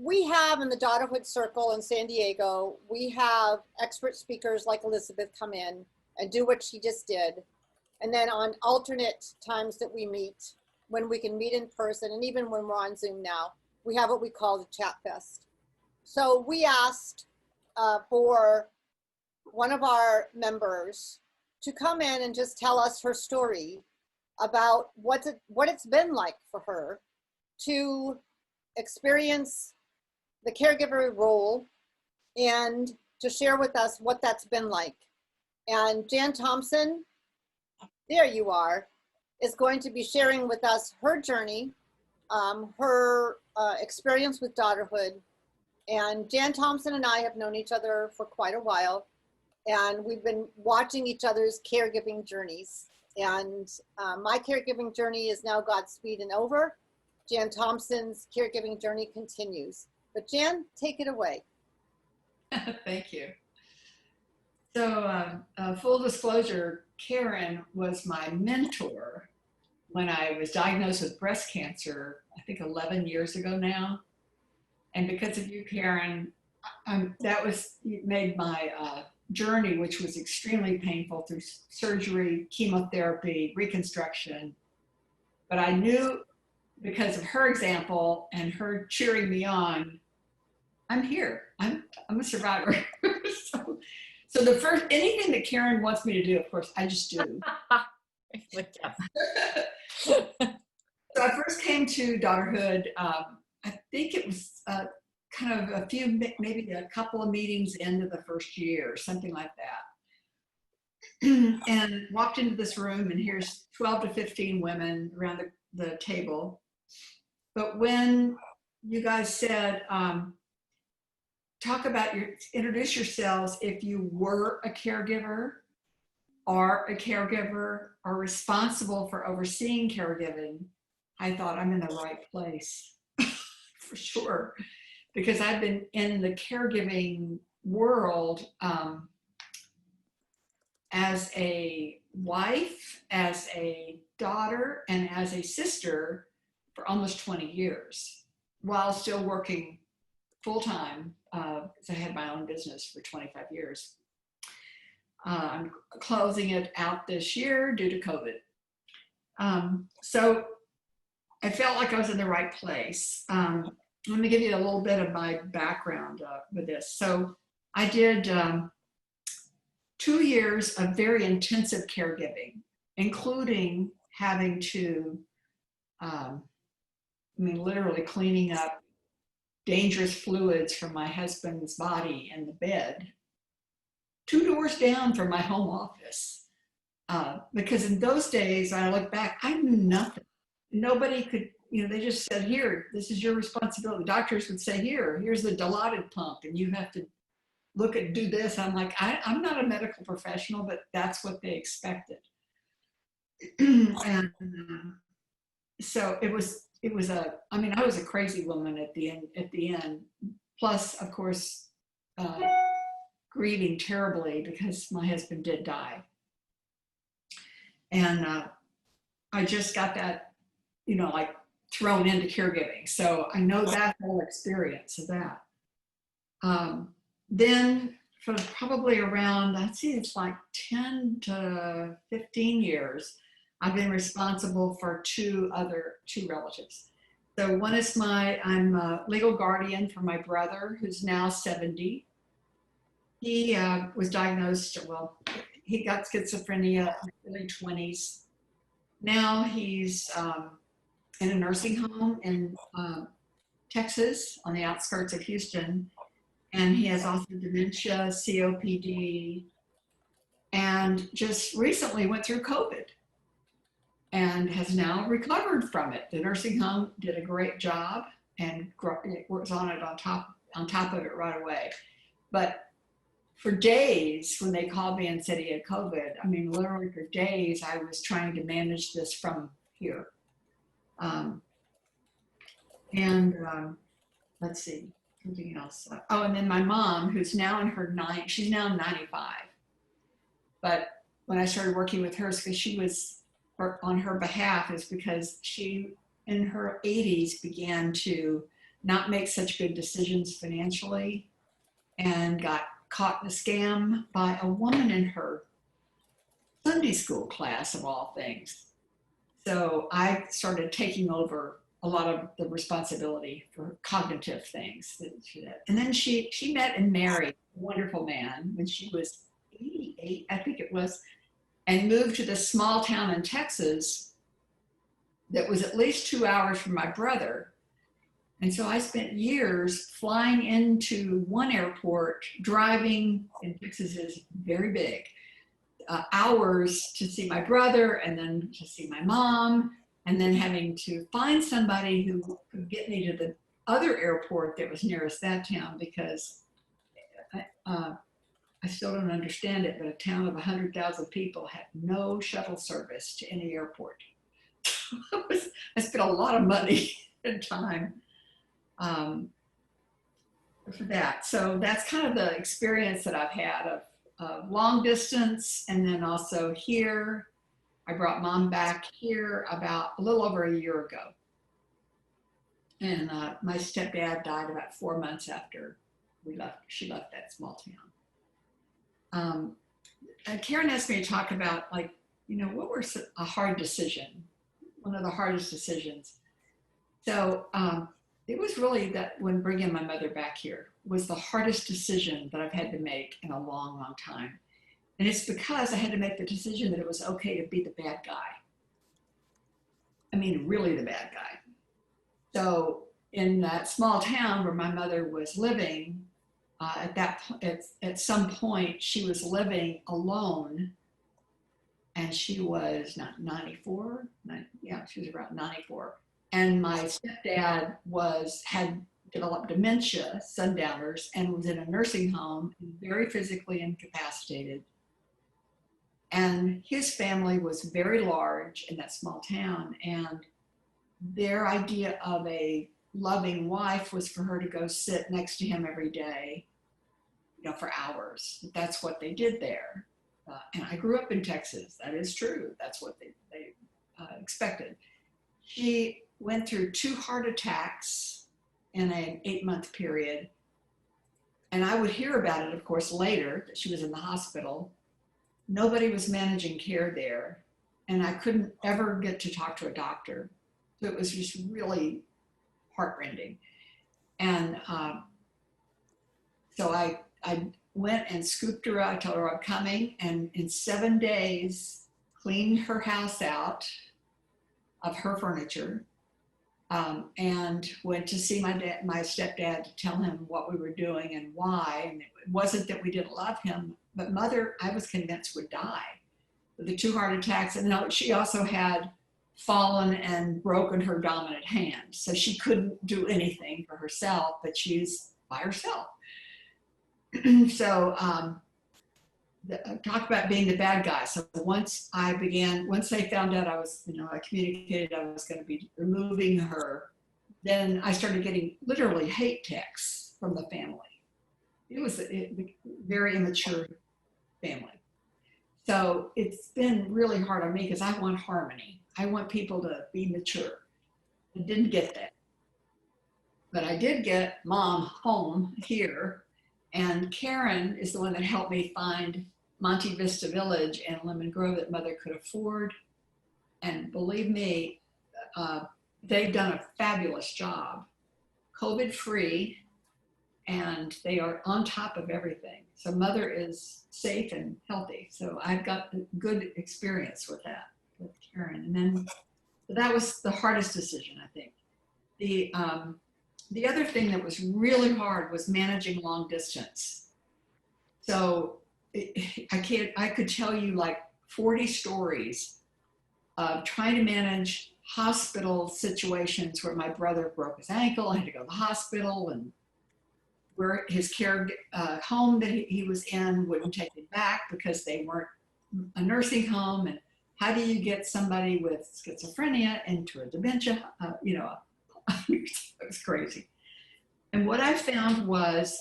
we have in the Daughterhood Circle in San Diego, we have expert speakers like Elizabeth come in and do what she just did. And then on alternate times that we meet, when we can meet in person, and even when we're on Zoom now, we have what we call the Chat Fest. So we asked for one of our members to come in and just tell us her story about what it's been like for her to experience the caregiver role and to share with us what that's been like. And Jan Thompson, there you are, is going to be sharing with us her journey, her experience with daughterhood. And Jan Thompson and I have known each other for quite a while, and we've been watching each other's caregiving journeys. And my caregiving journey is now Godspeed and over. Jan Thompson's caregiving journey continues. But Jan, take it away. Thank you. So full disclosure, Karen was my mentor when I was diagnosed with breast cancer, I think 11 years ago now. And because of you, Karen, made my journey, which was extremely painful through surgery, chemotherapy, reconstruction. But I knew because of her example and her cheering me on, I'm here. I'm a survivor. So the first, anything that Karen wants me to do, of course, I just do. So I first came to Daughterhood, I think it was kind of maybe a couple of meetings into the first year, something like that. And walked into this room, and here's 12 to 15 women around the table. But when you guys said, introduce yourselves if you were a caregiver, are a caregiver, are responsible for overseeing caregiving, I thought I'm in the right place for sure. Because I've been in the caregiving world as a wife, as a daughter, and as a sister for almost 20 years, while still working full-time, because I had my own business for 25 years. I'm closing it out this year due to COVID. So I felt like I was in the right place. Let me give you a little bit of my background with this. So I did 2 years of very intensive caregiving, including having to, literally cleaning up dangerous fluids from my husband's body in the bed, 2 doors down from my home office. Because in those days, when I look back, I knew nothing. Nobody could, they just said, here, this is your responsibility. Doctors would say, here's the Dilaudid pump, and you have to do this. I'm like, I'm not a medical professional, but that's what they expected. And so I was a crazy woman at the end, plus, of course, grieving terribly because my husband did die. And I just got that, thrown into caregiving. So I know that whole experience of that. Then for probably around, it's like 10 to 15 years, I've been responsible for two relatives. So one is I'm a legal guardian for my brother, who's now 70. He was diagnosed, he got schizophrenia in the early 20s. Now he's in a nursing home in Texas on the outskirts of Houston. And he has also dementia, COPD, and just recently went through COVID and has now recovered from it. The nursing home did a great job and was on top of it right away. But for days, when they called me and said he had COVID, literally for days, I was trying to manage this from here. Let's see, something else. Oh, and then my mom, who's now in she's now 95. But when I started working with her, because she was on her behalf, is because she, in her 80s, began to not make such good decisions financially, and got caught in a scam by a woman in her Sunday school class, of all things. So I started taking over a lot of the responsibility for cognitive things that she did. And then she met and married a wonderful man when she was 88, I think it was, and moved to this small town in Texas that was at least 2 hours from my brother. And so I spent years flying into one airport, driving, and Texas is very big, hours to see my brother and then to see my mom, and then having to find somebody who could get me to the other airport that was nearest that town, because I still don't understand it, but a town of 100,000 people had no shuttle service to any airport. I spent a lot of money and time for that. So that's kind of the experience that I've had of long distance. And then also here, I brought mom back here about a little over a year ago. And my stepdad died about 4 months after she left that small town. Karen asked me to talk about, like, what were a hard decision, one of the hardest decisions. So it was really that when bringing my mother back here was the hardest decision that I've had to make in a long, long time. And it's because I had to make the decision that it was okay to be the bad guy. I mean, really the bad guy. So in that small town where my mother was living, at some point she was living alone, and she was not 94. She was around 94. And my stepdad had developed dementia, sundowners, and was in a nursing home, very physically incapacitated. And his family was very large in that small town, and their idea of a loving wife was for her to go sit next to him every day, for hours. That's what they did there. And I grew up in Texas. That is true. That's what they expected. She went through 2 heart attacks in an 8-month period. And I would hear about it, of course, later, that she was in the hospital. Nobody was managing care there. And I couldn't ever get to talk to a doctor. So it was just really heartrending. And so I went and scooped her out. I told her I'm coming. And in 7 days, cleaned her house out of her furniture, and went to see my stepdad to tell him what we were doing and why. And it wasn't that we didn't love him, but mother, I was convinced, would die with the 2 heart attacks. And she also had fallen and broken her dominant hand. So she couldn't do anything for herself, but she's by herself. So talk about being the bad guy. So once they found out I was, I communicated I was going to be removing her, then I started getting literally hate texts from the family. It was a very immature family. So it's been really hard on me because I want harmony. I want people to be mature. I didn't get that. But I did get mom home here, and Karen is the one that helped me find Monte Vista Village and Lemon Grove that mother could afford. And believe me, they've done a fabulous job, COVID-free, and they are on top of everything. So mother is safe and healthy. So I've got a good experience with that, with Karen. And then that was the hardest decision, I think. The other thing that was really hard was managing long distance. So I could tell you like 40 stories of trying to manage hospital situations where my brother broke his ankle. I had to go to the hospital, and where his care home that he was in wouldn't take him back because they weren't a nursing home. And how do you get somebody with schizophrenia into a dementia? It was crazy. And what I found was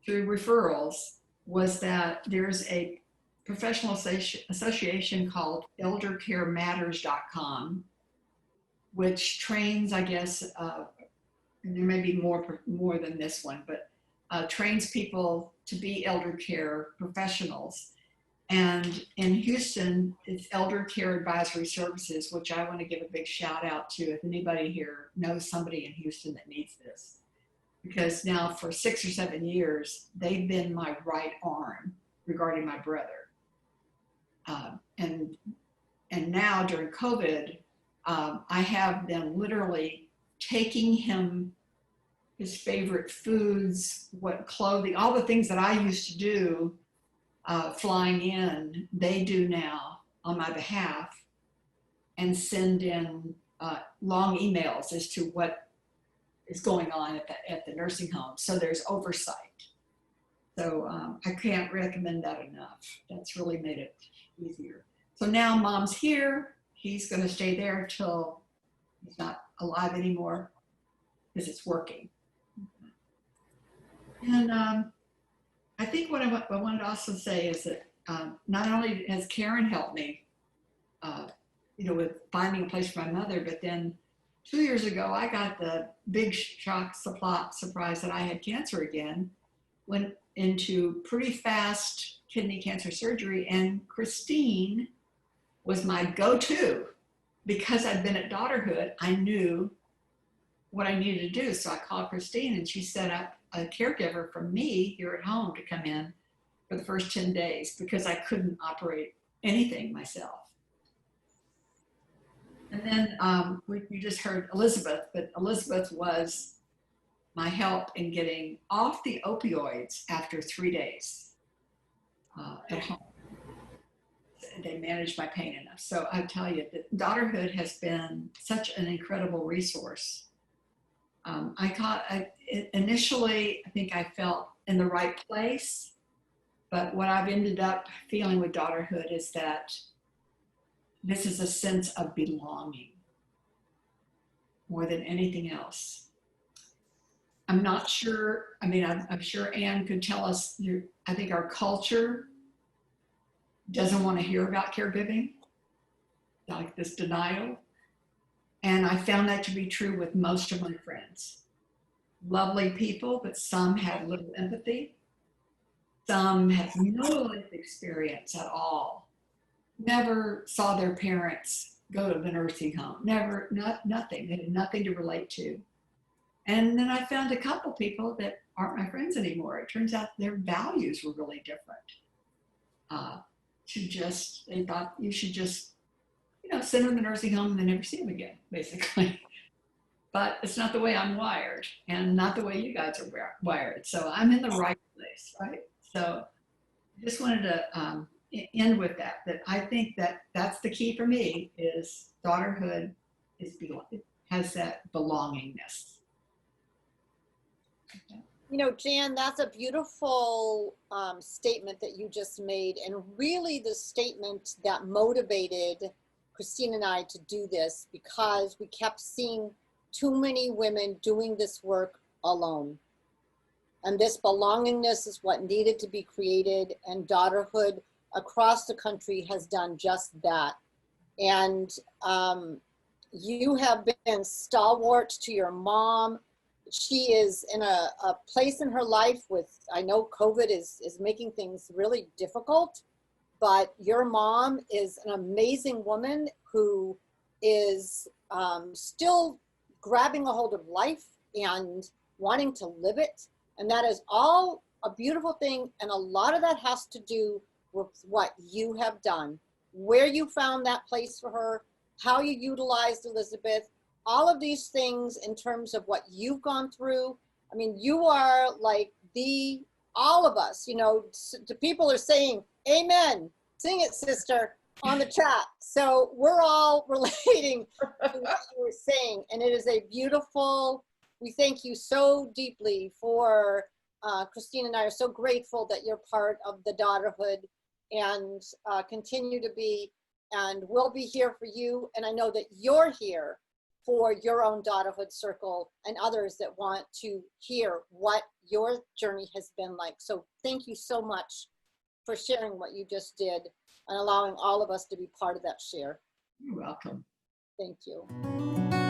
through referrals was that there's a professional association called eldercarematters.com, which trains, I guess, and there may be more than this one, but trains people to be elder care professionals. And in Houston, it's Elder Care Advisory Services, which I want to give a big shout out to if anybody here knows somebody in Houston that needs this. Because now for 6 or 7 years, they've been my right arm regarding my brother. And now during COVID, I have them literally taking him his favorite foods, what clothing, all the things that I used to do flying in, they do now on my behalf and send in long emails as to what is going on at the nursing home. So there's oversight. So I can't recommend that enough. That's really made it easier. So now mom's here. He's going to stay there till he's not alive anymore because it's working. And I think what I wanted to also say is that not only has Karen helped me, with finding a place for my mother, but then 2 years ago, I got the big shock surprise that I had cancer again, went into pretty fast kidney cancer surgery, and Christine was my go-to. Because I'd been at Daughterhood, I knew what I needed to do. So I called Christine and she set up a caregiver for me here at home to come in for the first 10 days because I couldn't operate anything myself. And then we just heard Elizabeth, but Elizabeth was my help in getting off the opioids after 3 days at home. They managed my pain enough. So I tell you that Daughterhood has been such an incredible resource. Initially, I think I felt in the right place, but what I've ended up feeling with Daughterhood is that this is a sense of belonging more than anything else. I'm not sure, I'm sure Anne could tell us, I think our culture doesn't want to hear about caregiving, like this denial. And I found that to be true with most of my friends. Lovely people, but some had little empathy. Some had no life experience at all. Never saw their parents go to the nursing home. Nothing. They had nothing to relate to. And then I found a couple people that aren't my friends anymore. It turns out their values were really different. They thought you should just, send them in the nursing home and then never see them again, basically. But it's not the way I'm wired and not the way you guys are wired. So I'm in the right place, right? So I just wanted to end with that I think that's the key for me is Daughterhood has that belongingness. Jan, that's a beautiful statement that you just made, and really the statement that motivated Christine and I to do this, because we kept seeing too many women doing this work alone. And this belongingness is what needed to be created, and Daughterhood across the country has done just that. And you have been stalwart to your mom. She is in a place in her life I know COVID is making things really difficult, but your mom is an amazing woman who is still grabbing a hold of life and wanting to live it. And that is all a beautiful thing. And a lot of that has to do with what you have done, where you found that place for her, how you utilized Elizabeth, all of these things in terms of what you've gone through. I mean, you are like all of us, the people are saying, amen, sing it, sister, on the chat. So we're all relating to what you were saying. And it is a beautiful, we thank you so deeply for, Christine and I are so grateful that you're part of the Daughterhood and continue to be, and we'll be here for you. And I know that you're here for your own Daughterhood circle and others that want to hear what your journey has been like. So thank you so much for sharing what you just did and allowing all of us to be part of that share. You're welcome. Thank you.